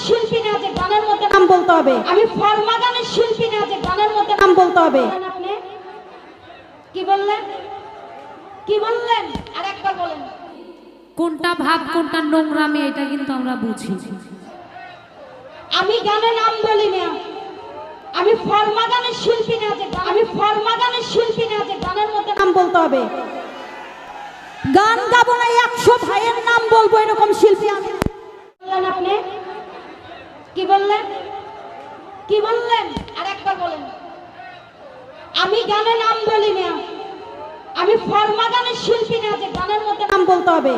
শিল্পী না যে গানের মধ্যে নাম বলতে হবে। আমি ফরমা গানের শিল্পী না যে গানের মধ্যে নাম বলতে হবে। আপনি কি বললেন? কি বললেন? আরেকবার বলেন। কোনটা ভাব কোনটা নোংরামি এটা কিন্তু আমরা বুঝি। আমি গানে নাম বলি না। আমি ফরমা গানের শিল্পী না যে আমি ফরমা গানের শিল্পী না যে গানের মধ্যে নাম বলতে হবে। গান গাবো না 100 ভাইয়ের নাম বলবো এরকম শিল্পী আমি। বললেন আপনি কি বললেন? কি বললেন? আরেকবার বলেন। আমি গানে নাম বলি না। আমি ফরমা গানের শিল্পী না যে গানের মধ্যে নাম বলতে হবে।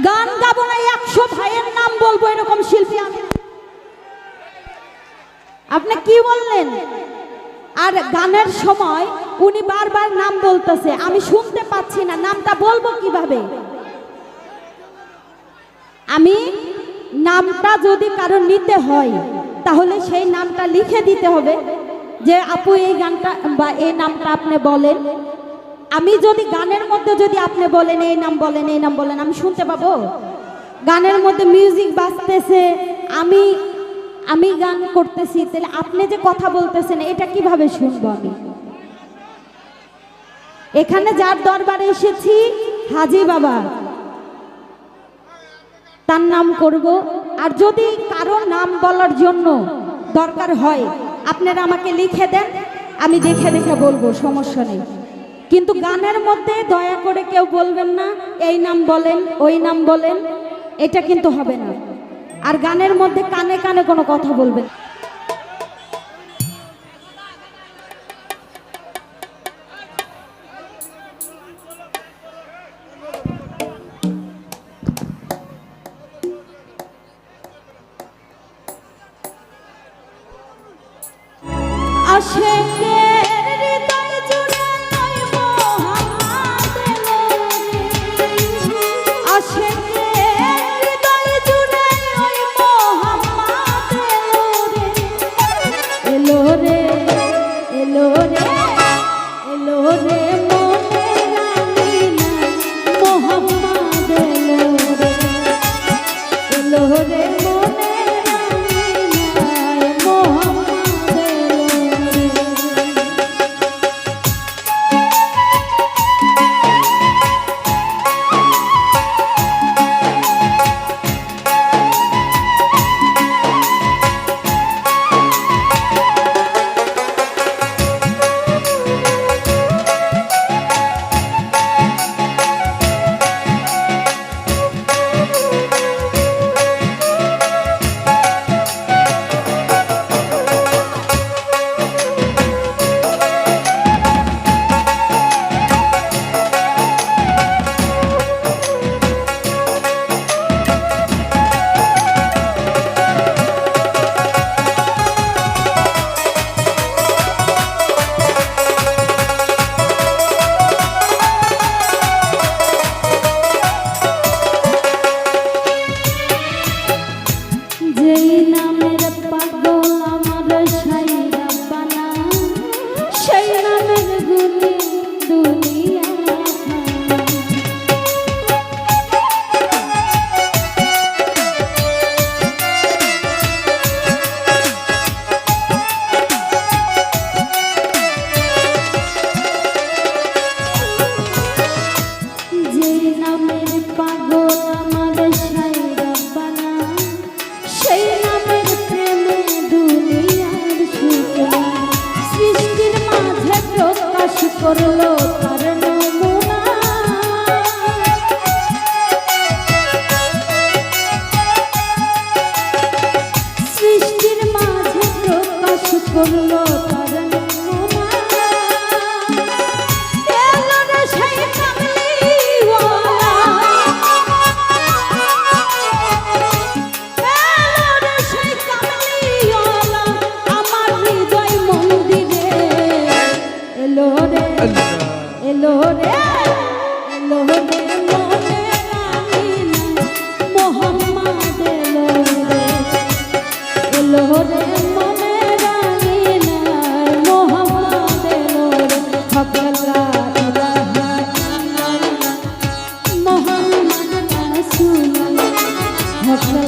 গান গাবো না 100 ভাইয়ের নাম বলবো এরকম শিল্পী আমি। আপনি কি বললেন? আর গানের সময় উনি বারবার নাম বলতেছে, আমি শুনতে পাচ্ছি না, নামটা বলবো কিভাবে? আমি নামটা যদি কারো নিতে হয় তাহলে সেই নামটা লিখে দিতে হবে যে আপু এই গানটা বা এই নামটা আপনি বলেন। আমি যদি গানের মধ্যে যদি আপনি বলেন এই নাম বলেন এই নাম বলেন, আমি শুনতে পাবো? গানের মধ্যে মিউজিক বাজতেছে, আমি গান করতেছি, তাহলে আপনি যে কথা বলতেছেন এটা কিভাবে শুনবো আমি? এখানে যার দরবারে এসেছি হাজি বাবা, তার নাম করব। আর যদি কারো নাম বলার জন্য দরকার হয় আপনারা আমাকে লিখে দেন, আমি দেখে দেখে বলবো, সমস্যা নেই। কিন্তু গানের মধ্যে দয়া করে কেউ বলবেন না এই নাম বলেন ওই নাম বলেন, এটা কিন্তু হবে না। আর গানের মধ্যে কানে কানে কোনো কথা বলবেন।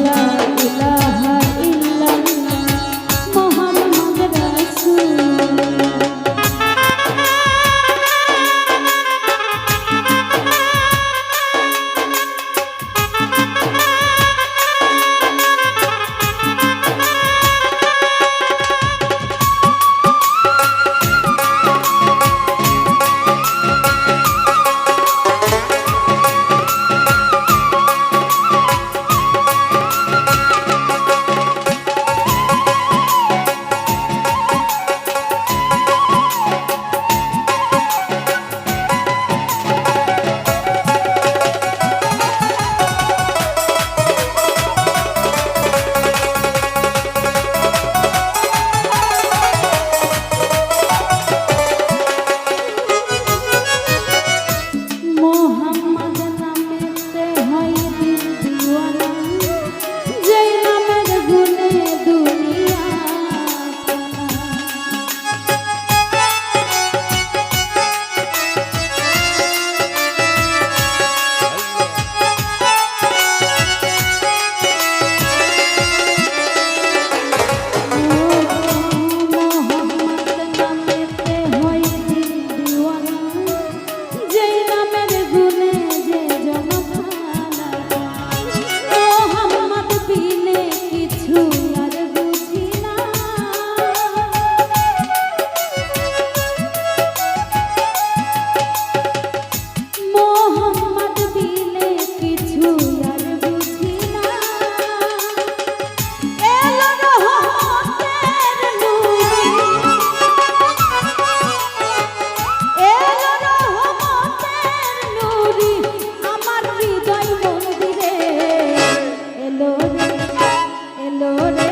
লা ইলাহা ইল্লাল্লাহ মুহাম্মাদ রাসূলুল্লাহ। মোহাম্মদ নামেতে হয় দিল দিওয়ানা, যেই নামের গুণে দুনিয়া মোহাম্মদ নামেতে হয় দিল দিওয়ানা, যেই নামের গুণে যে জনখানা। মোহাম্মদ বিনে কিছু আর বুঝি না, মোহাম্মদ বিনে কিছু আর বুঝি না। এলো রহমতের নূর, এলো রহমতের নূরি আমার হৃদয় মন্দিরে। এলো রে এলো রে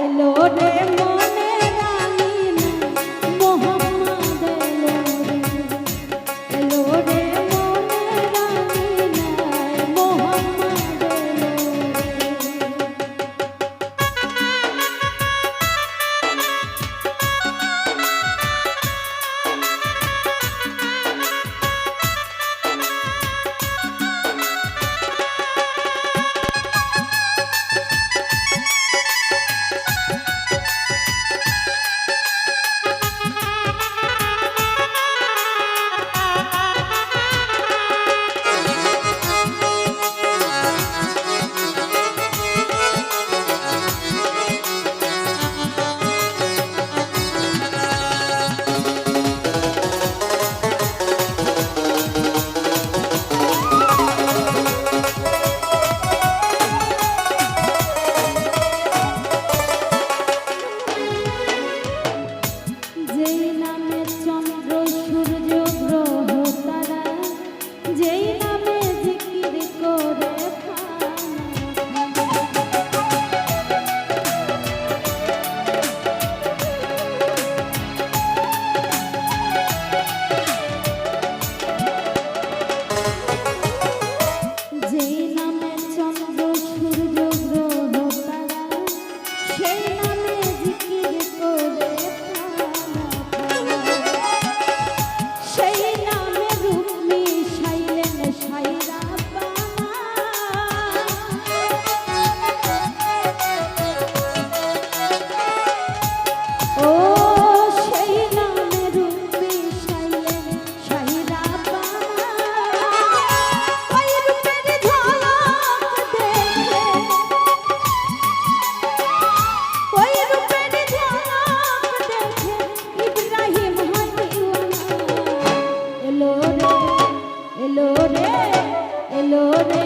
এলো রে মনে রানী মোহাম্মদ এলো রে, এলো রে মনে রানী মোহাম্মদ এলো রে। যেই নামে চন্দ্র সূর্য গ্রহ তারা, যেই নামে জিকির করে যেই নামে চন্দ্র সূর্য গ্রহ তারা, সেই নামে জিকির করে সেই নামে রূপ মিশাইলেন সাইরা বাবা। ও সেই নামে রূপ মিশাইলেন সাইরা বাবা। ওই রূপের ঝলক দেখে, ওই রূপের ঝলক দেখে ইব্রাহিম হয় দিওয়ানা। এলো রে এলো রে এলো রে